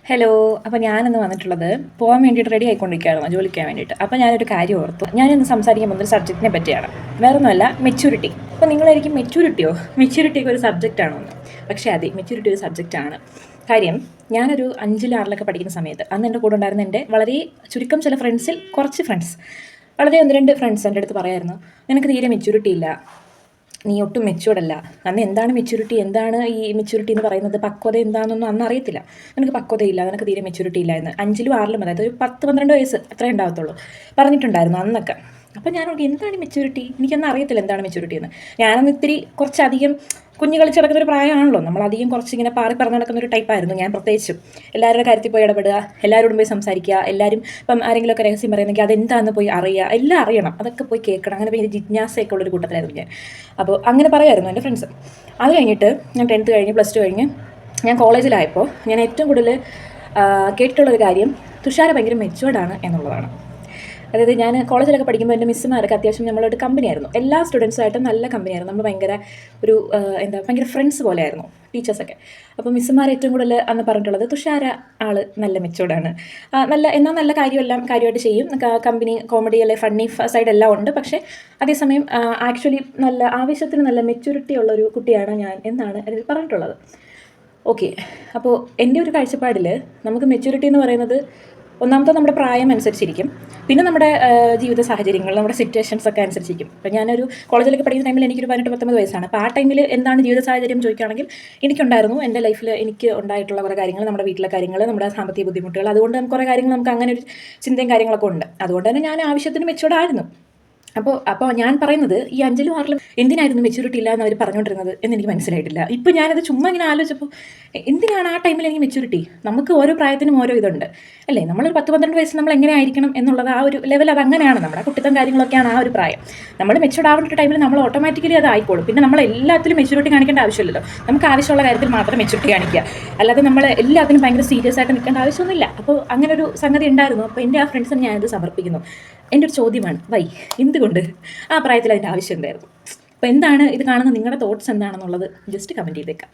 Hello. അപ്പോൾ ഞാനിന്ന് വന്നിട്ടുള്ളത് പോകാൻ വേണ്ടിയിട്ട് റെഡി ആയിക്കൊണ്ടിരിക്കുകയായിരുന്നു ജോലിക്കാൻ വേണ്ടിയിട്ട്. അപ്പോൾ ഞാനൊരു കാര്യം ഓർത്തു. ഞാനിന്ന് സംസാരിക്കാൻ പോകുന്ന ഒരു സബ്ജക്റ്റിനെ പറ്റിയാണ്. വേറെ ഒന്നുമല്ല, മെച്യൂരിറ്റി. അപ്പോൾ നിങ്ങളായിരിക്കും മെച്യൂരിറ്റിയൊക്കെ ഒരു സബ്ജക്റ്റാണോ എന്ന്. പക്ഷേ അതെ, മെച്യൂരിറ്റി ഒരു സബ്ജക്റ്റാണ്. കാര്യം, ഞാനൊരു 5-ലും 6-ലൊക്കെ പഠിക്കുന്ന സമയത്ത് അന്ന് എൻ്റെ കൂടെ ഉണ്ടായിരുന്ന എൻ്റെ വളരെ ചുരുക്കം ചില ഫ്രണ്ട്സിൽ കുറച്ച് ഫ്രണ്ട്സ്, വളരെ 1-2 ഫ്രണ്ട്സ് എൻ്റെ അടുത്ത് പറയായിരുന്നു, നിനക്ക് തീരെ മെച്യൂരിറ്റി ഇല്ല, നീ ഒട്ടും മെച്യൂർഡ് അല്ല. അന്ന് എന്താണ് മെച്യൂരിറ്റി, എന്താണ് ഈ മെച്യൂരിറ്റി എന്ന് പറയുന്നത്, പക്വത എന്താണെന്നൊന്നും അന്ന് അറിയത്തില്ല. നിനക്ക് പക്വതയില്ല, നിനക്ക് തീരെ മെച്യൂരിറ്റി ഇല്ല എന്ന് 5-ലും 6-ലും, അതായത് ഒരു 10-12 വയസ്സ് അത്രേ ഉണ്ടാകത്തുള്ളൂ, പറഞ്ഞിട്ടുണ്ടായിരുന്നു അന്നൊക്കെ. അപ്പോൾ ഞാൻ എന്താണ് മെച്യൂരിറ്റി, എനിക്കൊന്നും അറിയത്തില്ല എന്താണ് മെച്യൂരിറ്റി എന്ന്. ഞാനന്ന് ഇത്തിരി കുറച്ചധികം കുഞ്ഞു കളിച്ച് നടക്കുന്ന ഒരു പ്രായമാണല്ലോ, നമ്മളധികം കുറച്ചിങ്ങനെ പാറി പറന്ന് നടക്കുന്ന ഒരു ടൈപ്പായിരുന്നു ഞാൻ. പ്രത്യേകിച്ചും എല്ലാവരുടെ കാര്യത്തിൽ പോയി ഇടപെടുക, എല്ലാവരോടും പോയി സംസാരിക്കുക, എല്ലാവരും ഇപ്പം ആരെങ്കിലുമൊക്കെ രഹസ്യം പറയുന്നെങ്കിൽ അതെന്താണെന്ന് പോയി അറിയുക, എല്ലാം അറിയണം, അതൊക്കെ പോയി കേൾക്കണം, അങ്ങനെ പോയി ജിജ്ഞാസയൊക്കെ ഉള്ളൊരു കൂട്ടത്തിലായിരുന്നു ഞാൻ. അപ്പോൾ അങ്ങനെ പറയുമായിരുന്നു എൻ്റെ ഫ്രണ്ട്സ്. അത് കഴിഞ്ഞിട്ട് ഞാൻ 10th കഴിഞ്ഞ് +2 കഴിഞ്ഞ് ഞാൻ കോളേജിലായപ്പോൾ ഞാൻ ഏറ്റവും കൂടുതൽ കേട്ടിട്ടുള്ളൊരു കാര്യം തുഷാര ഭയങ്കര മെച്യൂർഡാണ് എന്നുള്ളതാണ്. അതായത് ഞാൻ കോളേജിലൊക്കെ പഠിക്കുമ്പോൾ എൻ്റെ മിസ്സുമാരൊക്കെ അത്യാവശ്യം നമ്മളൊരു കമ്പനിയായിരുന്നു, എല്ലാ സ്റ്റുഡൻസുമായിട്ടും നല്ല കമ്പനിയായിരുന്നു. നമ്മൾ ഭയങ്കര ഒരു ഭയങ്കര ഫ്രണ്ട്സ് പോലെയായിരുന്നു ടീച്ചേഴ്സൊക്കെ. അപ്പോൾ മിസ്സുമാർ ഏറ്റവും കൂടുതൽ അന്ന് പറഞ്ഞിട്ടുള്ളത് തുഷാര ആൾ നല്ല മെച്യൂർഡാണ്, നല്ല കാര്യമെല്ലാം കാര്യമായിട്ട് ചെയ്യും, കമ്പനി കോമഡി അല്ലെ ഫണ്ണി സൈഡ് എല്ലാം ഉണ്ട്, പക്ഷേ അതേസമയം ആക്ച്വലി നല്ല ആവശ്യത്തിന് നല്ല മെച്യൂരിറ്റി ഉള്ളൊരു കുട്ടിയാണ് ഞാൻ എന്നാണ് അതിൽ പറഞ്ഞിട്ടുള്ളത്. ഓക്കെ. അപ്പോൾ എൻ്റെ ഒരു കാഴ്ചപ്പാടിൽ നമുക്ക് മെച്യൂരിറ്റി എന്ന് പറയുന്നത് ഒന്നാമത്തെ നമ്മുടെ പ്രായം അനുസരിച്ചിരിക്കും, പിന്നെ നമ്മുടെ ജീവിത സാഹചര്യങ്ങൾ, നമ്മുടെ സിറ്റുവേഷൻസ് ഒക്കെ അനുസരിച്ചിരിക്കും. ഇപ്പോൾ ഞാനൊരു കോളേജിലൊക്കെ പഠിക്കുന്ന ടൈമിൽ എനിക്കൊരു 18-19 വയസ്സാണ്. അപ്പോൾ ആ ടൈമിൽ എന്താണ് ജീവിത സാഹചര്യം ചോദിക്കുകയാണെങ്കിൽ എനിക്കുണ്ടായിരുന്നു, എൻ്റെ ലൈഫിൽ എനിക്ക് ഉണ്ടായിട്ടുള്ള കുറേ കാര്യങ്ങൾ, നമ്മുടെ വീട്ടിലെ കാര്യങ്ങൾ, നമ്മുടെ സാമ്പത്തിക ബുദ്ധിമുട്ടുകൾ, അതുകൊണ്ട് കുറേ കാര്യങ്ങൾ നമുക്ക് അങ്ങനെ ഒരു ചിന്തയും കാര്യങ്ങളൊക്കെ ഉണ്ട്. അതുകൊണ്ട് തന്നെ ഞാൻ ആവശ്യത്തിന് മെച്യൂർഡ് ആയിരുന്നു. അപ്പോൾ ഞാൻ പറയുന്നത് ഈ 5-ലും 6-ലും എന്തിനായിരുന്നു മെച്യൂരിറ്റി ഇല്ല എന്ന് അവർ പറഞ്ഞുകൊണ്ടിരുന്നത് എന്ന് എനിക്ക് മനസ്സിലായിട്ടില്ല. ഇപ്പോൾ ഞാനത് ചുമ്മാ ഇങ്ങനെ ആലോചിച്ചപ്പോൾ എന്തിനാണ് ആ ടൈമിൽ എനിക്ക് മെച്യൂരിറ്റി? നമുക്ക് ഓരോ പ്രായത്തിനും ഓരോ ഇതുണ്ട് അല്ലേ. നമ്മളൊരു 10-12 വയസ്സ് നമ്മൾ എങ്ങനെ ആയിരിക്കണം എന്നുള്ളത് ആ ഒരു ലെവൽ, അത് അങ്ങനെയാണ്, നമ്മുടെ കുട്ടിത്തം കാര്യങ്ങളൊക്കെയാണ് ആ ഒരു പ്രായം. നമ്മൾ മെച്യൂർഡ് ആവേണ്ട ടൈമിൽ നമ്മൾ ഓട്ടോമാറ്റിക്കലി അത് ആയിക്കോളും. പിന്നെ നമ്മൾ എല്ലാത്തിലും മെച്യൂരിറ്റി കാണിക്കേണ്ട ആവശ്യമില്ലല്ലോ, നമുക്ക് ആവശ്യമുള്ള കാര്യത്തിൽ മാത്രം മെച്യൂരിറ്റി കാണിക്കുക, അല്ലാതെ നമ്മൾ എല്ലാത്തിനും ഭയങ്കര സീരിയസ് ആയിട്ട് നിൽക്കേണ്ട ആവശ്യമൊന്നുമില്ല. അപ്പോൾ അങ്ങനെ ഒരു സംഗതി ഉണ്ടായിരുന്നു. അപ്പോൾ എൻ്റെ ആ ഫ്രണ്ട്സിന് ഞാനിത് സമർപ്പിക്കുന്നു. എൻ്റെ ഒരു ചോദ്യമാണ്, എന്തുകൊണ്ട് ആ പ്രായത്തിൽ അതിൻ്റെ ആവശ്യം ഉണ്ടായിരുന്നു? അപ്പോൾ എന്താണ് ഇത് കാണുന്ന നിങ്ങളുടെ തോട്ട്സ് എന്താണെന്നുള്ളത് ജസ്റ്റ് കമൻറ്റ് ചെയ്തേക്കാം.